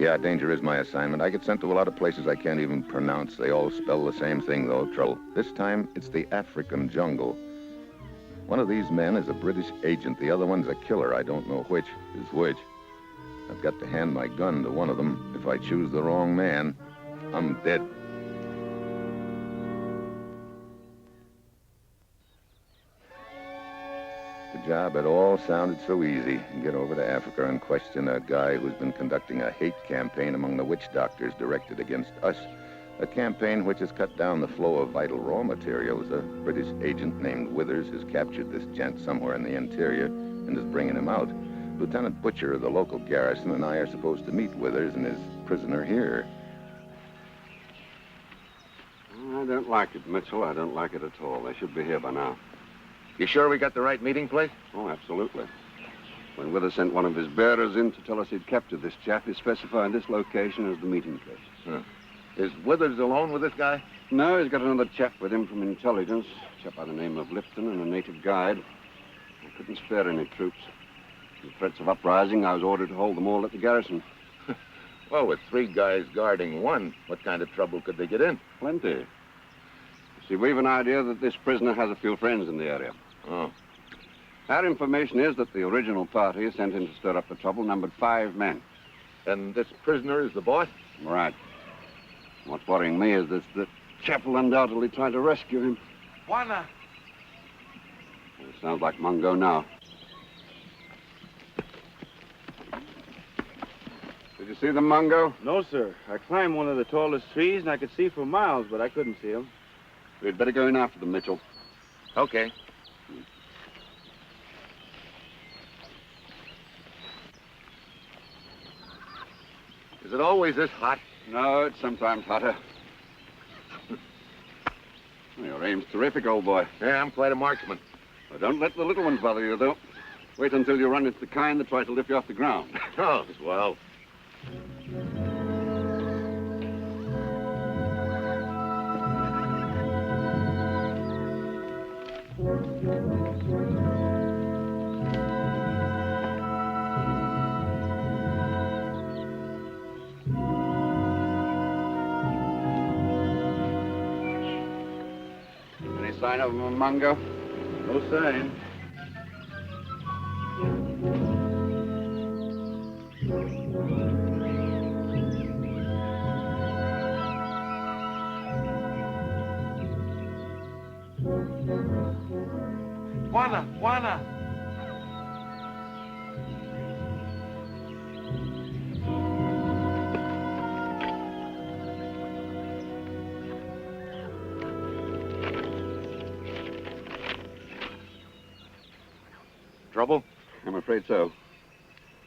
Yeah, danger is my assignment. I get sent to a lot of places I can't even pronounce. They all spell the same thing, though, trouble. This time, it's the African jungle. One of these men is a British agent. The other one's a killer. I don't know which is which. I've got to hand my gun to one of them. If I choose the wrong man, I'm dead. The job had all sounded so easy. Get over to Africa and question a guy who's been conducting a hate campaign among the witch doctors directed against us. A campaign which has cut down the flow of vital raw materials. A British agent named Withers has captured this gent somewhere in the interior and is bringing him out. Lieutenant Butcher of the local garrison and I are supposed to meet Withers and his prisoner here. I don't like it, Mitchell. I don't like it at all. They should be here by now. You sure we got the right meeting place? Oh, absolutely. When Withers sent one of his bearers in to tell us he'd captured this chap, he specified this location as the meeting place. Huh. Is Withers alone with this guy? No, he's got another chap with him from intelligence, a chap by the name of Lipton and a native guide. I couldn't spare any troops. With threats of uprising, I was ordered to hold them all at the garrison. Well, with 3 guys guarding one, what kind of trouble could they get in? Plenty. You see, we've an idea that this prisoner has a few friends in the area. Oh. Our information is that the original party sent in to stir up the trouble numbered 5 men. And this prisoner is the boss? Right. What's worrying me is that the chap will undoubtedly try to rescue him. Juana! It sounds like Mungo now. Did you see the Mungo? No, sir. I climbed one of the tallest trees, and I could see for miles, but I couldn't see him. We'd better go in after them, Mitchell. Okay. Is it always this hot? No, it's sometimes hotter. Well, your aim's terrific, old boy. Yeah, I'm quite a marksman. Well, don't let the little ones bother you, though. Wait until you run into the kind that try to lift you off the ground. Oh, well. Any sign of him, Mungo? No sign. Juana! Juana! Trouble? I'm afraid so.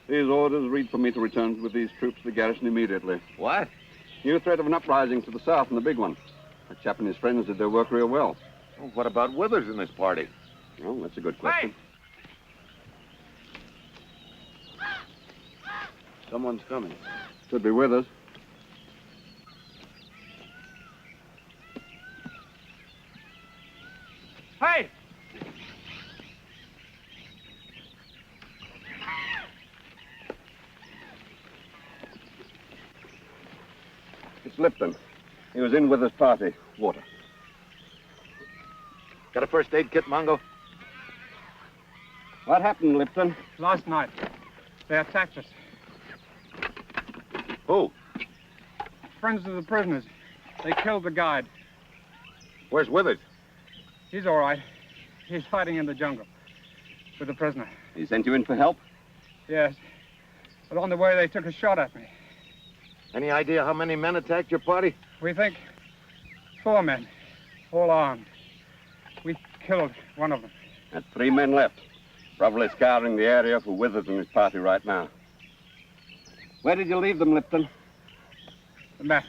These orders read for me to return with these troops to the garrison immediately. What? New threat of an uprising to the south and the big one. That chap and his friends did their work real well. Well, what about Withers in this party? Well, that's a good question. Someone's coming. Should be with us. Hey! It's Lipton. He was in with his party. Water. Got a first aid kit, Mungo? What happened, Lipton? Last night, they attacked us. Who? Friends of the prisoners. They killed the guide. Where's Withers? He's all right. He's hiding in the jungle with the prisoner. He sent you in for help? Yes. But on the way, they took a shot at me. Any idea how many men attacked your party? We think 4 men, all armed. We killed one of them. That's 3 men left. Probably scouring the area for Withers and his party right now. Where did you leave them, Lipton? The map.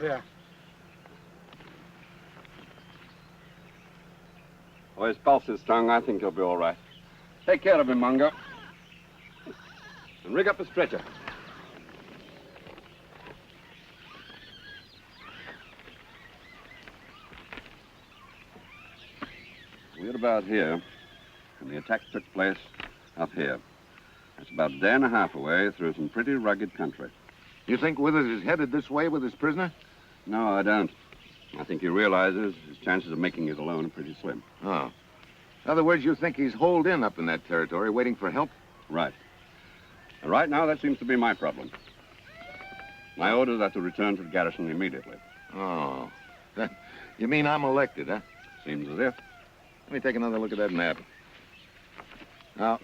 There. Oh, his pulse is strong. I think he'll be all right. Take care of him, Mungo. And rig up a stretcher. We're about here, and the attack took place up here. That's about a day and a half away through some pretty rugged country. You think Withers is headed this way with his prisoner? No, I don't. I think he realizes his chances of making it alone are pretty slim. Oh. In other words, you think he's holed in up in that territory waiting for help? Right. And right now, that seems to be my problem. My orders are to return to the garrison immediately. Oh. You mean I'm elected, huh? Seems as if. Let me take another look at that map. Now,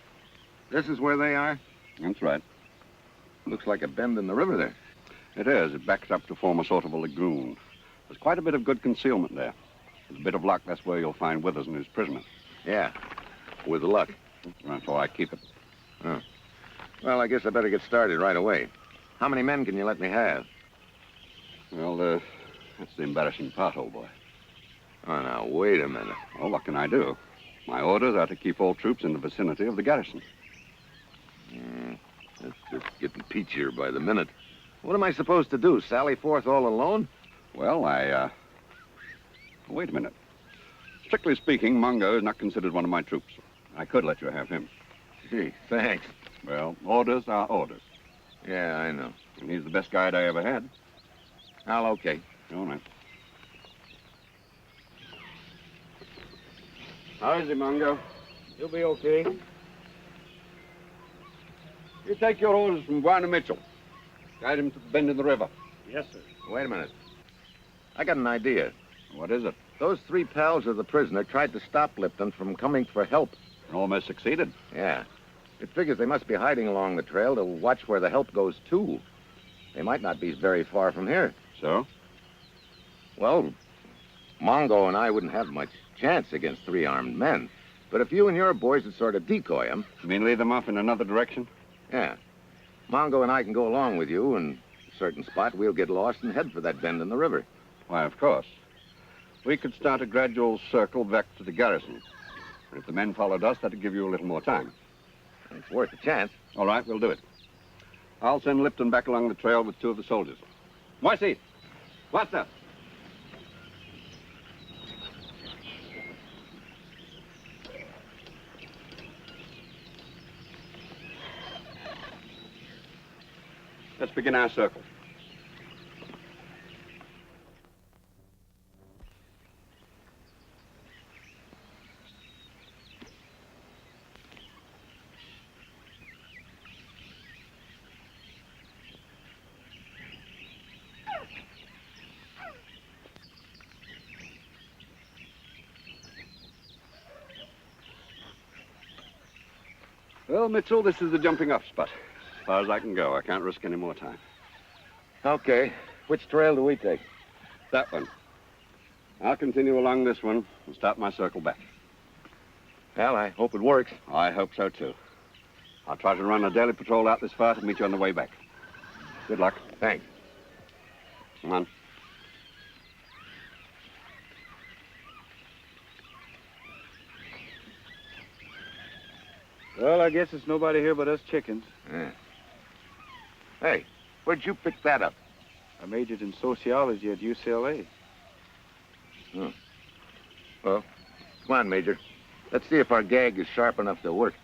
this is where they are? That's right. Looks like a bend in the river there. It is. It backs up to form a sort of a lagoon. There's quite a bit of good concealment there. With a bit of luck, that's where you'll find Withers and his prisoner. Yeah, with luck. That's why I keep it. Oh. Well, I guess I better get started right away. How many men can you let me have? Well, that's the embarrassing part, old boy. Oh, now, wait a minute. Well, what can I do? My orders are to keep all troops in the vicinity of the garrison. It's just getting peachier by the minute. What am I supposed to do, sally forth all alone? Well, Wait a minute. Strictly speaking, Mungo is not considered one of my troops. I could let you have him. Gee, thanks. Well, orders are orders. Yeah, I know. And he's the best guide I ever had. Well, okay. All right. How is he, Mungo? He'll be okay. You take your orders from Warner Mitchell. Guide him to the bend in the river. Yes, sir. Wait a minute. I got an idea. What is it? Those three pals of the prisoner tried to stop Lipton from coming for help. Almost succeeded. Yeah. It figures they must be hiding along the trail to watch where the help goes to. They might not be very far from here. So? Well, Mongo and I wouldn't have much chance against three armed men. But if you and your boys would sort of decoy them... You mean lead them off in another direction? Yeah. Mongo and I can go along with you, and a certain spot we'll get lost and head for that bend in the river. Why, of course. We could start a gradual circle back to the garrison. And if the men followed us, that'd give you a little more time. It's worth a chance. All right, we'll do it. I'll send Lipton back along the trail with two of the soldiers. Moisey, what's up? Let's begin our circle. Well, Mitchell, this is the jumping off spot. As far as I can go, I can't risk any more time. Okay. Which trail do we take? That one. I'll continue along this one and start my circle back. Well, I hope it works. I hope so, too. I'll try to run a daily patrol out this far to meet you on the way back. Good luck. Thanks. Come on. Well, I guess it's nobody here but us chickens. Yeah. Hey, where'd you pick that up? I majored in sociology at UCLA. Oh. Well, come on, Major. Let's see if our gag is sharp enough to work.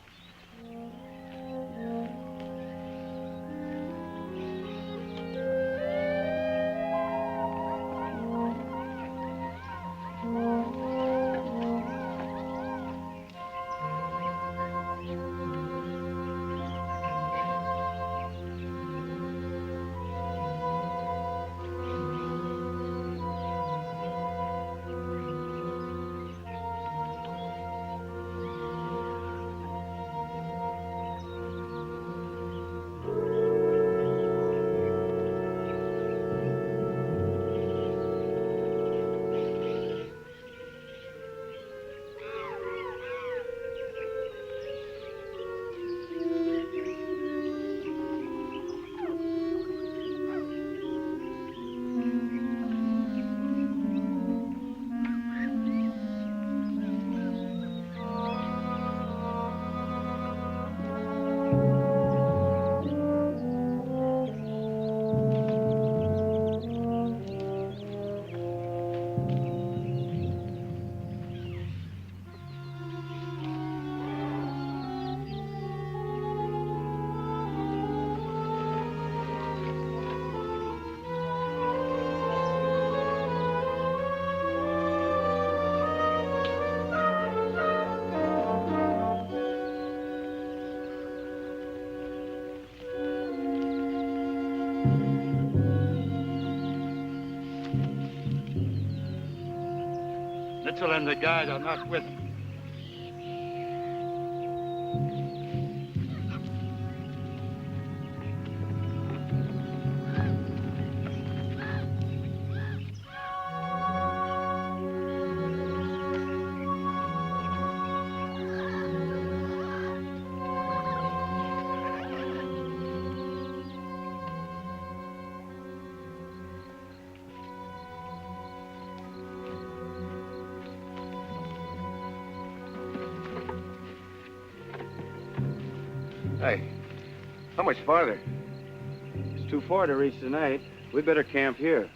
Mitchell and the guide are not with him. Hey, how much farther? It's too far to reach tonight. We better camp here.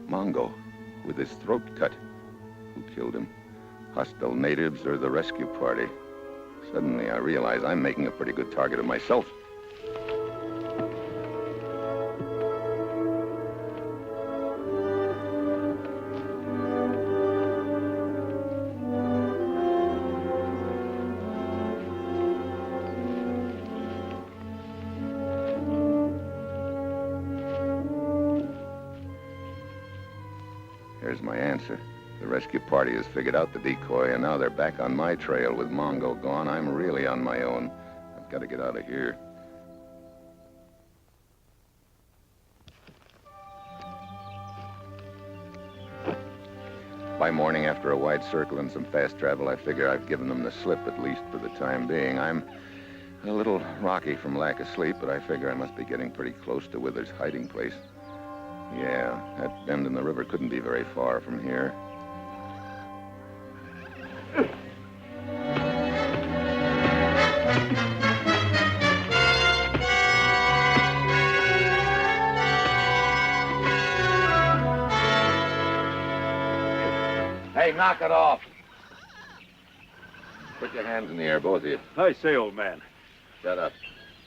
Mongo, with his throat cut. Who killed him? Hostile natives or the rescue party? Suddenly I realize I'm making a pretty good target of myself. Here's my answer. The rescue party has figured out the decoy, and now they're back on my trail. With Mongo gone, I'm really on my own. I've got to get out of here. By morning, after a wide circle and some fast travel, I figure I've given them the slip, at least for the time being. I'm a little rocky from lack of sleep, but I figure I must be getting pretty close to Withers' hiding place. Yeah, that bend in the river couldn't be very far from here. Hey, knock it off. Put your hands in the air, both of you. I say, old man. Shut up.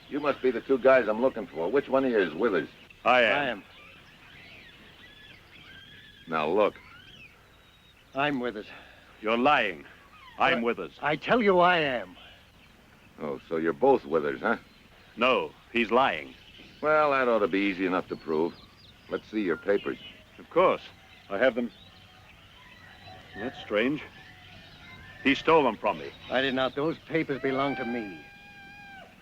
You must be the two guys I'm looking for. Which one of you is Withers? I am. Now, look. I'm Withers. You're lying. I'm Withers. I tell you I am. Oh, so you're both Withers, huh? No, he's lying. Well, that ought to be easy enough to prove. Let's see your papers. Of course. I have them. That's strange. He stole them from me. I did not. Those papers belong to me.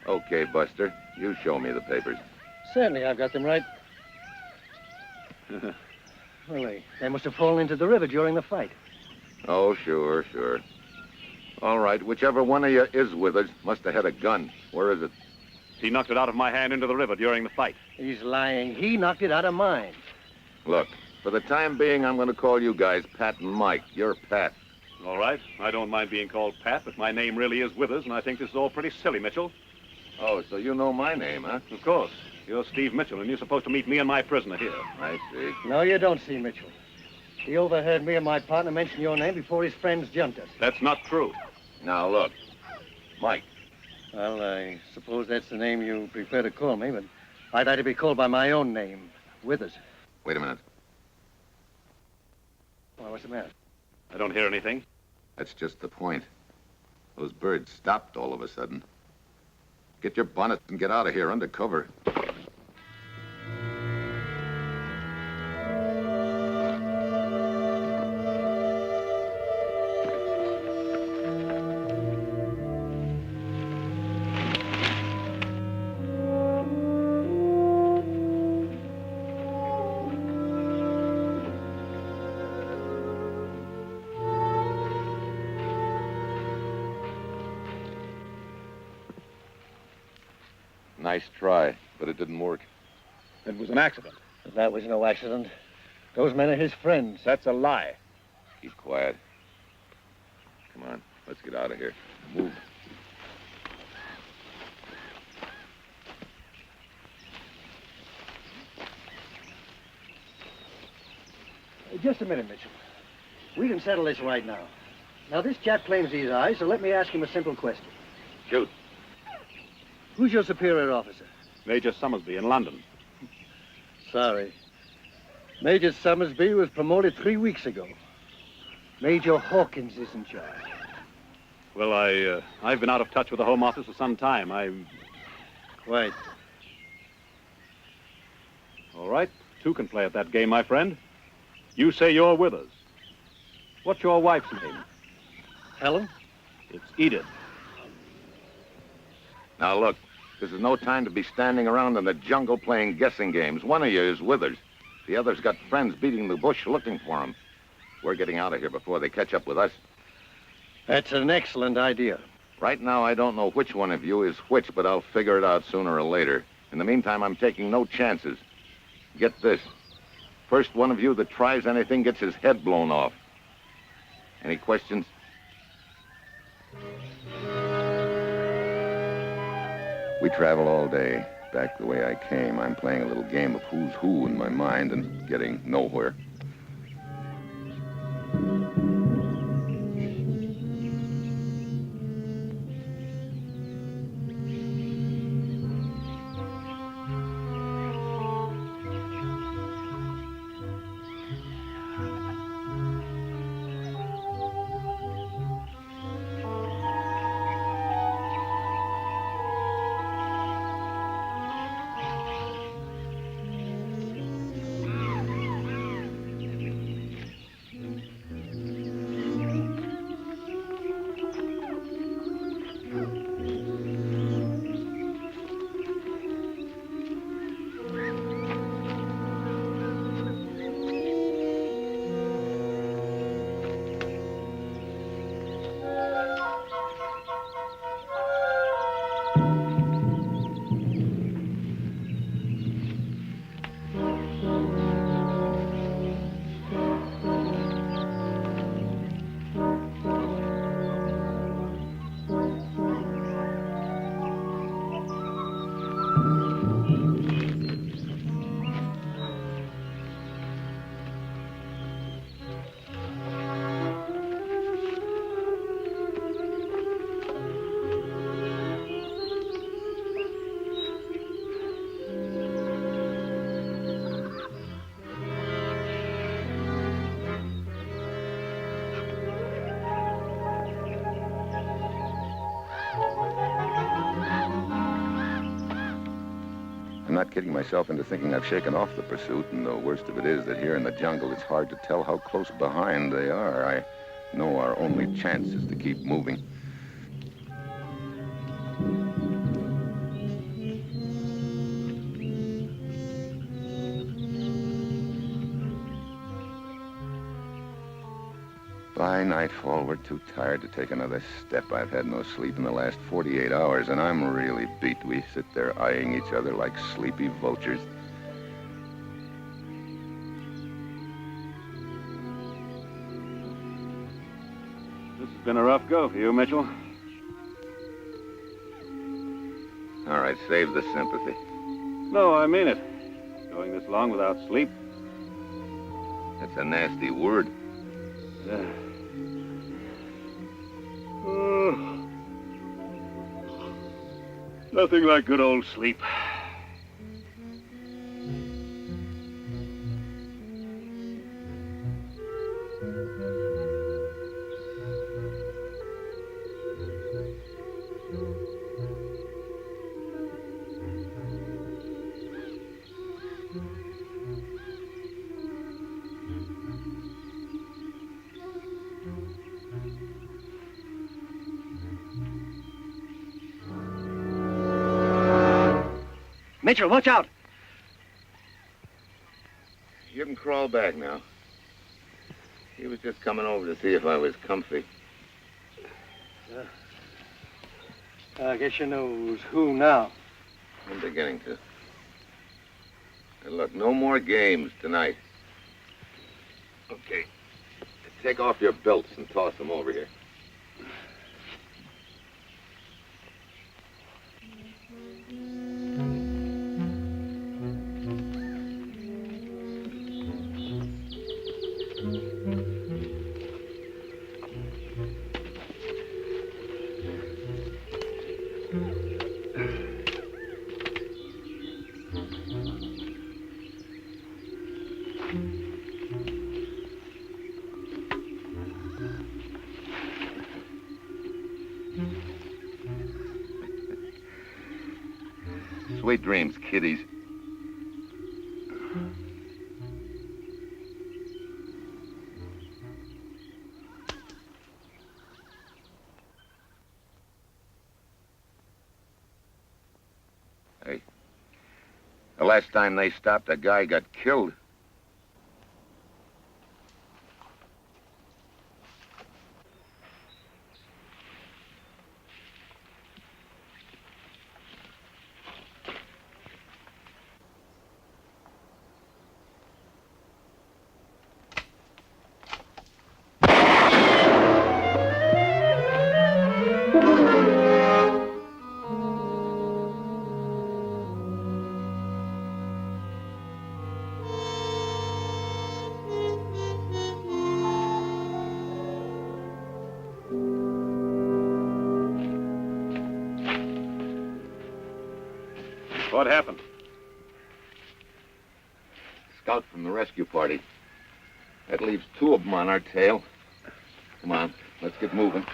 Okay, Buster. You show me the papers. Certainly, I've got them right. Well, they must have fallen into the river during the fight. Oh, sure. All right, whichever one of you is Withers must have had a gun. Where is it? He knocked it out of my hand into the river during the fight. He's lying. He knocked it out of mine. Look, for the time being, I'm going to call you guys Pat and Mike. You're Pat. All right. I don't mind being called Pat, but my name really is Withers, and I think this is all pretty silly, Mitchell. Oh, so you know my name, huh? Of course. You're Steve Mitchell, and you're supposed to meet me and my prisoner here. I see. No, you don't see Mitchell. He overheard me and my partner mention your name before his friends jumped us. That's not true. Now, look. Mike. Well, I suppose that's the name you prefer to call me, but I'd like to be called by my own name, Withers. Wait a minute. Well, what's the matter? I don't hear anything. That's just the point. Those birds stopped all of a sudden. Get your bonnet and get out of here under cover. Nice try, but it didn't work. It was an accident. That was no accident. Those men are his friends. That's a lie. Keep quiet. Come on, let's get out of here. Move. Just a minute, Mitchell. We can settle this right now. Now, this chap claims these eyes, so let me ask him a simple question. Shoot. Who's your superior officer? Major Summersby in London. Sorry. Major Summersby was promoted 3 weeks ago. Major Hawkins is in charge. Well, I've been out of touch with the Home Office for some time. Quite. All right, two can play at that game, my friend. You say you're with us. What's your wife's name? Helen? It's Edith. Now, look, this is no time to be standing around in the jungle playing guessing games. One of you is Withers. The other's got friends beating the bush looking for him. We're getting out of here before they catch up with us. That's an excellent idea. Right now, I don't know which one of you is which, but I'll figure it out sooner or later. In the meantime, I'm taking no chances. Get this. First one of you that tries anything gets his head blown off. Any questions? We travel all day, back the way I came. I'm playing a little game of who's who in my mind and getting nowhere. I'm not kidding myself into thinking I've shaken off the pursuit, and the worst of it is that here in the jungle, it's hard to tell how close behind they are. I know our only chance is to keep moving. By nightfall, we're too tired to take another step. I've had no sleep in the last 48 hours, and I'm really beat. We sit there eyeing each other like sleepy vultures. This has been a rough go for you, Mitchell. All right, save the sympathy. No, I mean it. Going this long without sleep. That's a nasty word. Nothing like good old sleep. Mitchell, watch out! You can crawl back now. He was just coming over to see if I was comfy. I guess you know who's who now. I'm beginning to. And look, no more games tonight. Okay. Take off your belts and toss them over here. Sweet dreams, kiddies. Hey, the last time they stopped, a guy got killed. What happened? Scout from the rescue party. That leaves 2 of them on our tail. Come on, let's get moving.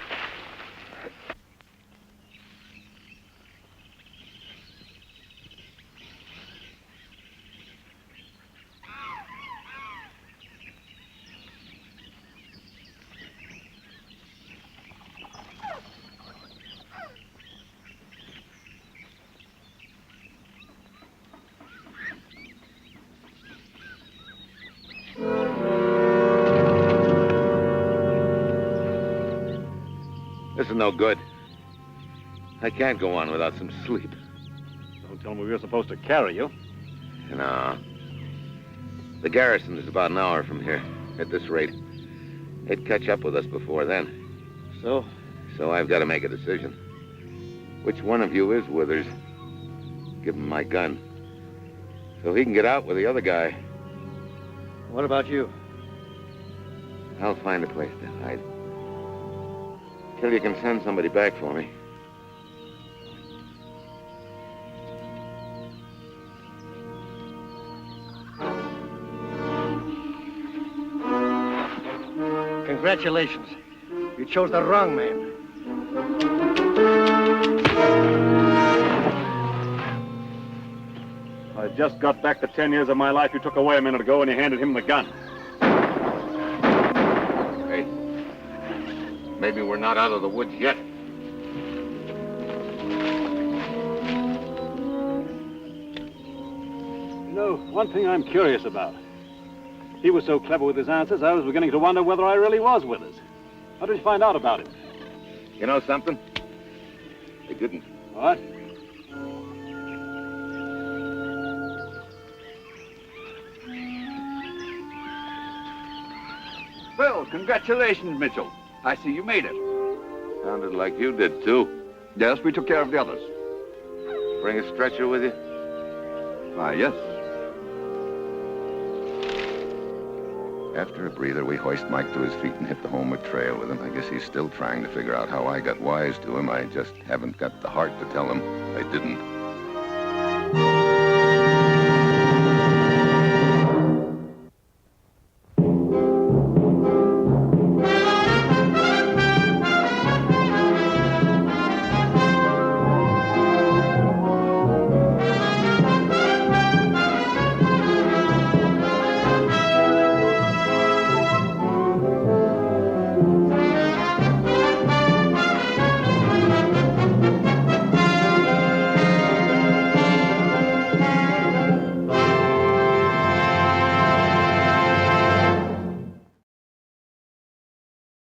This is no good. I can't go on without some sleep. Don't tell me we were supposed to carry you. No. The garrison is about an hour from here. At this rate, they'd catch up with us before then. So? So I've got to make a decision. Which one of you is Withers? Give him my gun. So he can get out with the other guy. What about you? I'll find a place to hide. Till you can send somebody back for me. Congratulations. You chose the wrong man. I just got back the 10 years of my life you took away a minute ago when you handed him the gun. Hey, maybe we're not out of the woods yet. You know, one thing I'm curious about. He was so clever with his answers, I was beginning to wonder whether I really was Withers. How did you find out about him? You know something? They didn't. What? Well, congratulations, Mitchell. I see you made it. Sounded like you did, too. Yes, we took care of the others. Bring a stretcher with you? Why, yes. After a breather, we hoist Mike to his feet and hit the homeward trail with him. I guess he's still trying to figure out how I got wise to him. I just haven't got the heart to tell him I didn't.